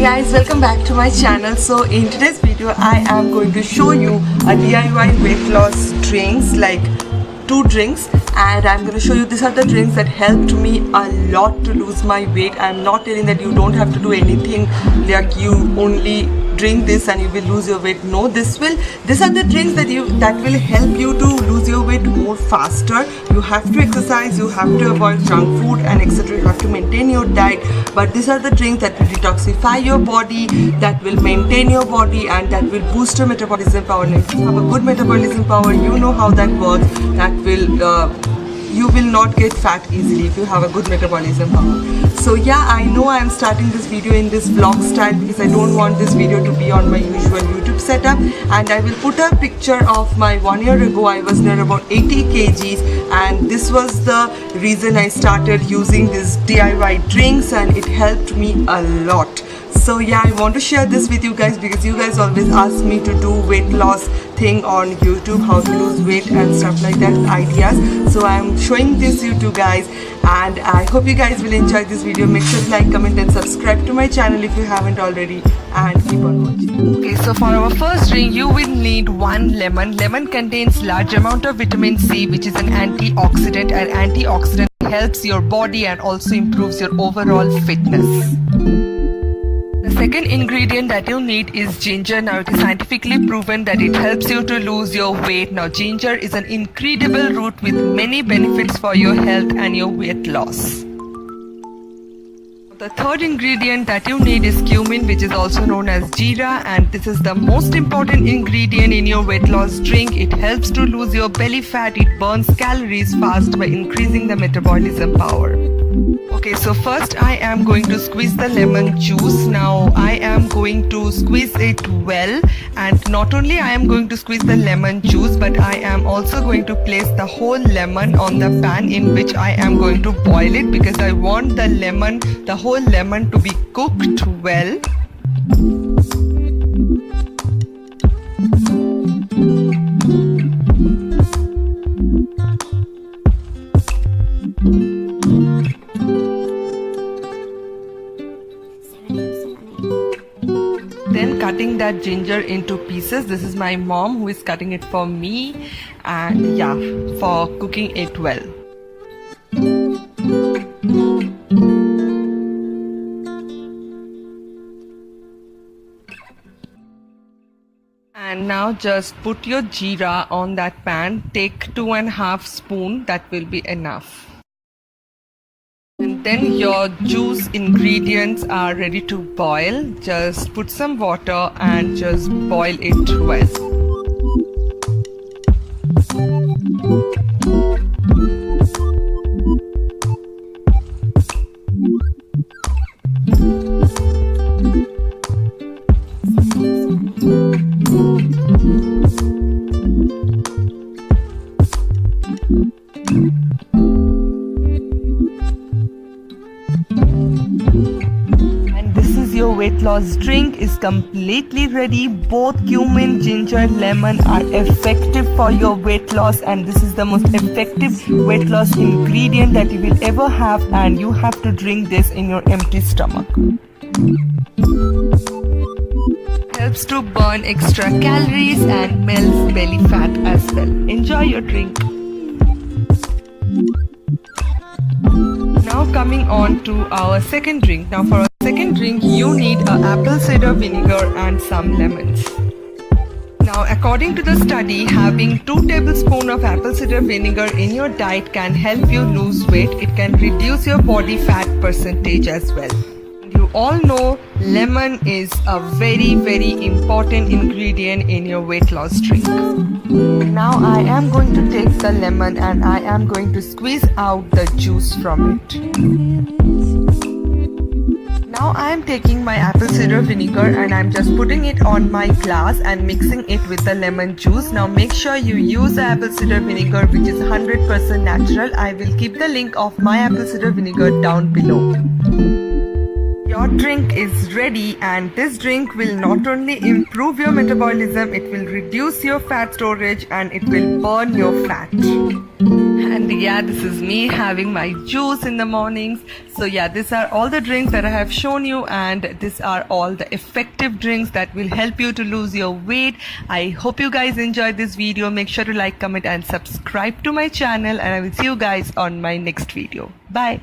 guys, welcome back to my channel. So in today's video I am going to show you a DIY weight loss drinks, like 2 drinks, and I'm going to show you these are the drinks that helped me a lot to lose my weight. I'm not telling that you don't have to do anything, like you only drink this and you will lose your weight. No, these are the drinks that will help you to lose your weight more faster. You have to exercise, you have to avoid junk food and etc. You have to maintain your diet, but these are the drinks that will detoxify your body, that will maintain your body, and that will boost your metabolism power. And if you have a good metabolism power, you know how that works. That will you will not get fat easily if you have a good metabolism power. So yeah, I know I am starting this video in this vlog style because I don't want this video to be on my usual YouTube setup, and I will put a picture of my 1 year ago. I was near about 80 kgs, and this was the reason I started using these DIY drinks, and it helped me a lot. So yeah, I want to share this with you guys because you guys always ask me to do weight loss thing on YouTube, how to lose weight and stuff like that, ideas. So I am showing this to you guys, and I hope you guys will enjoy this video. Make sure to like, comment and subscribe to my channel if you haven't already, and keep on watching. Okay, so for our first drink you will need 1 lemon. Lemon contains large amount of vitamin C, which is an antioxidant, and antioxidant helps your body and also improves your overall fitness. The second ingredient that you need is ginger. Now it is scientifically proven that it helps you to lose your weight. Now ginger is an incredible root with many benefits for your health and your weight loss. The third ingredient that you need is cumin, which is also known as jeera, and this is the most important ingredient in your weight loss drink. It helps to lose your belly fat. It burns calories fast by increasing the metabolism power. Okay, so first I am going to squeeze the lemon juice. Now I am going to squeeze it well, and not only I am going to squeeze the lemon juice, but I am also going to place the whole lemon on the pan in which I am going to boil it, because I want the whole lemon to be cooked well. Then cutting that ginger into pieces. This is my mom who is cutting it for me, and yeah, for cooking it well. And now just put your jeera on that pan. Take 2.5 spoons, that will be enough. And then your juice ingredients are ready to boil. Just put some water and just boil it well. Your weight loss drink is completely ready. Both cumin, ginger, lemon are effective for your weight loss, and this is the most effective weight loss ingredient that you will ever have, and you have to drink this in your empty stomach. Helps to burn extra calories and melts belly fat as well. Enjoy your drink. Now coming on to our second drink. Now for our second drink you need apple cider vinegar and some lemons. Now according to the study, having 2 tablespoons of apple cider vinegar in your diet can help you lose weight. It can reduce your body fat percentage as well. You all know lemon is a very important ingredient in your weight loss drink. Now I am going to take the lemon and I am going to squeeze out the juice from it. Now I am taking my apple cider vinegar and I am just putting it on my glass and mixing it with the lemon juice. Now make sure you use the apple cider vinegar which is 100% natural. I will keep the link of my apple cider vinegar down below. Your drink is ready, and this drink will not only improve your metabolism, it will reduce your fat storage and it will burn your fat. And yeah, this is me having my juice in the mornings. So yeah, these are all the drinks that I have shown you, and these are all the effective drinks that will help you to lose your weight. I hope you guys enjoyed this video. Make sure to like, comment and subscribe to my channel, and I will see you guys on my next video. Bye.